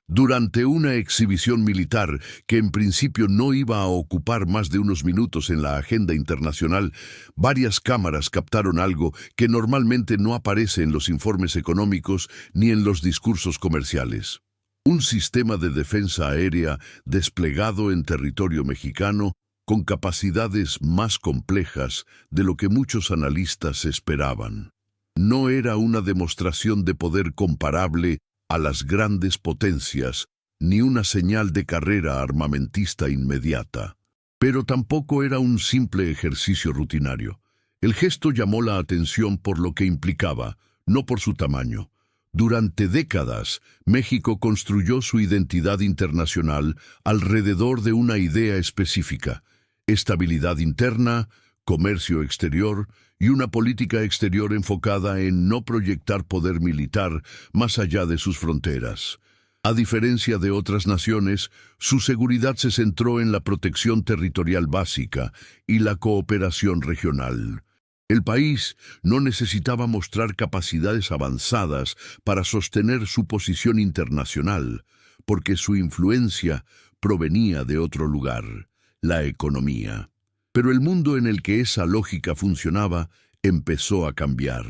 Durante una exhibición militar que en principio no iba a ocupar más de unos minutos en la agenda internacional, varias cámaras captaron algo que normalmente no aparece en los informes económicos ni en los discursos comerciales. Un sistema de defensa aérea desplegado en territorio mexicano con capacidades más complejas de lo que muchos analistas esperaban. No era una demostración de poder comparable a las grandes potencias, ni una señal de carrera armamentista inmediata. Pero tampoco era un simple ejercicio rutinario. El gesto llamó la atención por lo que implicaba, no por su tamaño. Durante décadas, México construyó su identidad internacional alrededor de una idea específica: estabilidad interna, comercio exterior y una política exterior enfocada en no proyectar poder militar más allá de sus fronteras. A diferencia de otras naciones, su seguridad se centró en la protección territorial básica y la cooperación regional. El país no necesitaba mostrar capacidades avanzadas para sostener su posición internacional, porque su influencia provenía de otro lugar: la economía. Pero el mundo en el que esa lógica funcionaba empezó a cambiar.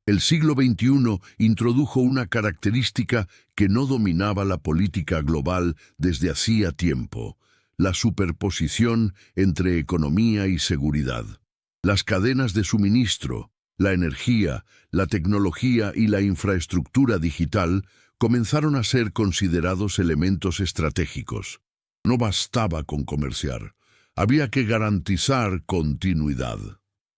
El siglo XXI introdujo una característica que no dominaba la política global desde hacía tiempo: la superposición entre economía y seguridad. Las cadenas de suministro, la energía, la tecnología y la infraestructura digital comenzaron a ser considerados elementos estratégicos. No bastaba con comerciar. Había que garantizar continuidad.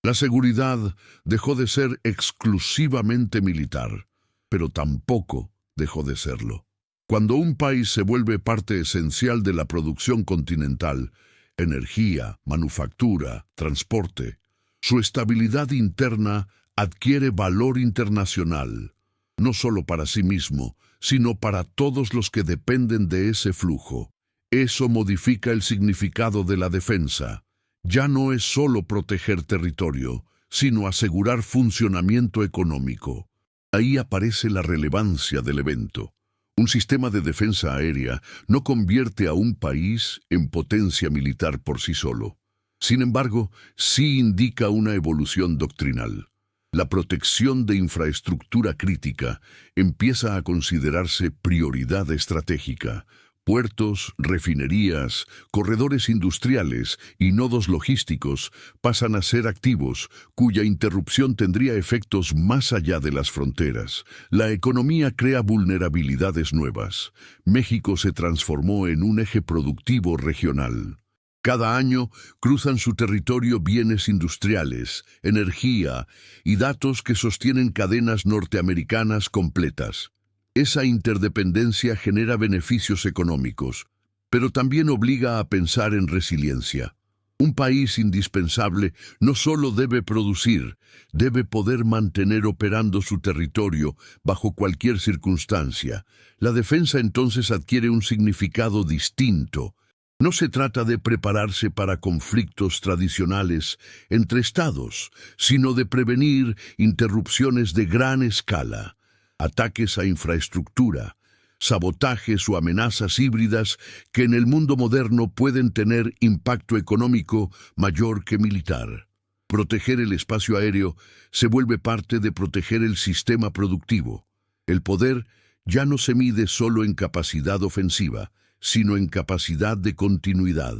La seguridad dejó de ser exclusivamente militar, pero tampoco dejó de serlo. Cuando un país se vuelve parte esencial de la producción continental, energía, manufactura, transporte, su estabilidad interna adquiere valor internacional, no solo para sí mismo, sino para todos los que dependen de ese flujo. Eso modifica el significado de la defensa. Ya no es solo proteger territorio, sino asegurar funcionamiento económico. Ahí aparece la relevancia del evento. Un sistema de defensa aérea no convierte a un país en potencia militar por sí solo. Sin embargo, sí indica una evolución doctrinal. La protección de infraestructura crítica empieza a considerarse prioridad estratégica. Puertos, refinerías, corredores industriales y nodos logísticos pasan a ser activos, cuya interrupción tendría efectos más allá de las fronteras. La economía crea vulnerabilidades nuevas. México se transformó en un eje productivo regional. Cada año cruzan su territorio bienes industriales, energía y datos que sostienen cadenas norteamericanas completas. Esa interdependencia genera beneficios económicos, pero también obliga a pensar en resiliencia. Un país indispensable no solo debe producir, debe poder mantener operando su territorio bajo cualquier circunstancia. La defensa entonces adquiere un significado distinto. No se trata de prepararse para conflictos tradicionales entre estados, sino de prevenir interrupciones de gran escala. Ataques a infraestructura, sabotajes o amenazas híbridas que en el mundo moderno pueden tener impacto económico mayor que militar. Proteger el espacio aéreo se vuelve parte de proteger el sistema productivo. El poder ya no se mide solo en capacidad ofensiva, sino en capacidad de continuidad.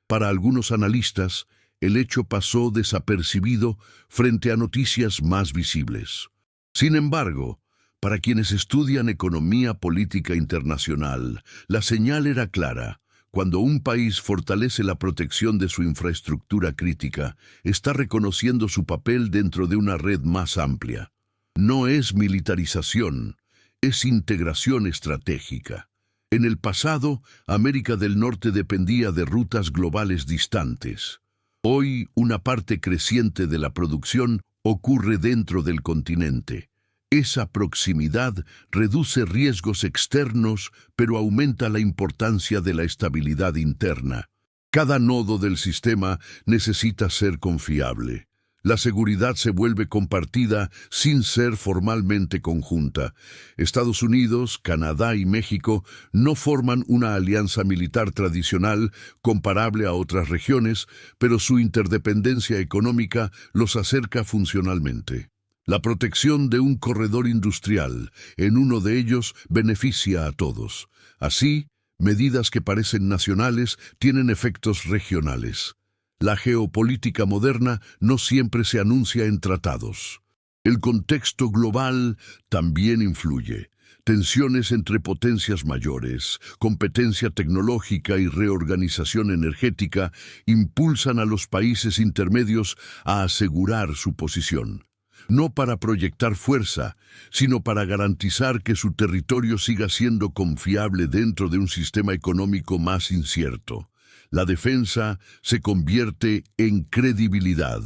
Para algunos analistas, el hecho pasó desapercibido frente a noticias más visibles. Sin embargo, para quienes estudian economía política internacional, la señal era clara. Cuando un país fortalece la protección de su infraestructura crítica, está reconociendo su papel dentro de una red más amplia. No es militarización, es integración estratégica. En el pasado, América del Norte dependía de rutas globales distantes. Hoy, una parte creciente de la producción ocurre dentro del continente. Esa proximidad reduce riesgos externos, pero aumenta la importancia de la estabilidad interna. Cada nodo del sistema necesita ser confiable. La seguridad se vuelve compartida sin ser formalmente conjunta. Estados Unidos, Canadá y México no forman una alianza militar tradicional comparable a otras regiones, pero su interdependencia económica los acerca funcionalmente. La protección de un corredor industrial en uno de ellos beneficia a todos. Así, medidas que parecen nacionales tienen efectos regionales. La geopolítica moderna no siempre se anuncia en tratados. El contexto global también influye. Tensiones entre potencias mayores, competencia tecnológica y reorganización energética impulsan a los países intermedios a asegurar su posición. No para proyectar fuerza, sino para garantizar que su territorio siga siendo confiable dentro de un sistema económico más incierto. La defensa se convierte en credibilidad.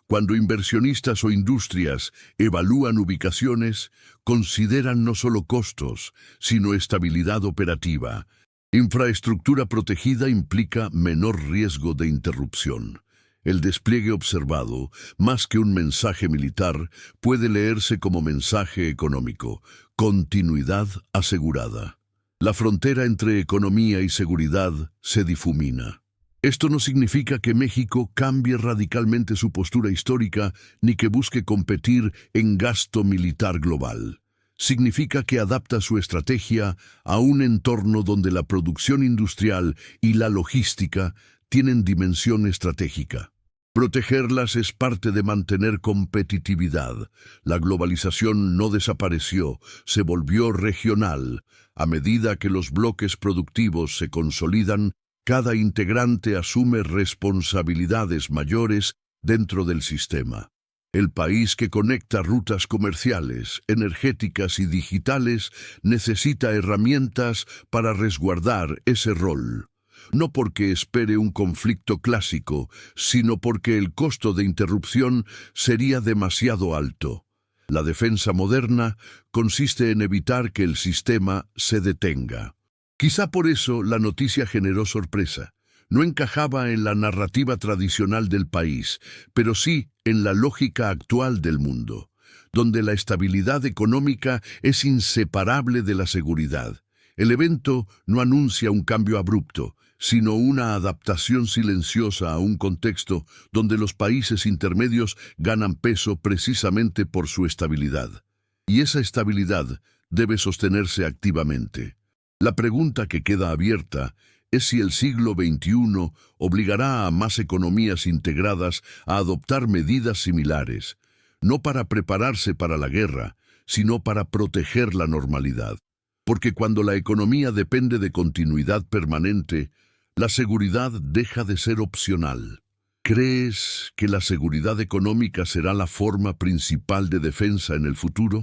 Cuando inversionistas o industrias evalúan ubicaciones, consideran no solo costos, sino estabilidad operativa. Infraestructura protegida implica menor riesgo de interrupción. El despliegue observado, más que un mensaje militar, puede leerse como mensaje económico. Continuidad asegurada. La frontera entre economía y seguridad se difumina. Esto no significa que México cambie radicalmente su postura histórica ni que busque competir en gasto militar global. Significa que adapta su estrategia a un entorno donde la producción industrial y la logística tienen dimensión estratégica. Protegerlas es parte de mantener competitividad. La globalización no desapareció, se volvió regional. A medida que los bloques productivos se consolidan, cada integrante asume responsabilidades mayores dentro del sistema. El país que conecta rutas comerciales, energéticas y digitales necesita herramientas para resguardar ese rol. No porque espere un conflicto clásico, sino porque el costo de interrupción sería demasiado alto. La defensa moderna consiste en evitar que el sistema se detenga. Quizá por eso la noticia generó sorpresa. No encajaba en la narrativa tradicional del país, pero sí en la lógica actual del mundo, donde la estabilidad económica es inseparable de la seguridad. El evento no anuncia un cambio abrupto, sino una adaptación silenciosa a un contexto donde los países intermedios ganan peso precisamente por su estabilidad. Y esa estabilidad debe sostenerse activamente. La pregunta que queda abierta es si el siglo XXI obligará a más economías integradas a adoptar medidas similares, no para prepararse para la guerra, sino para proteger la normalidad. Porque cuando la economía depende de continuidad permanente, la seguridad deja de ser opcional. ¿Crees que la seguridad económica será la forma principal de defensa en el futuro?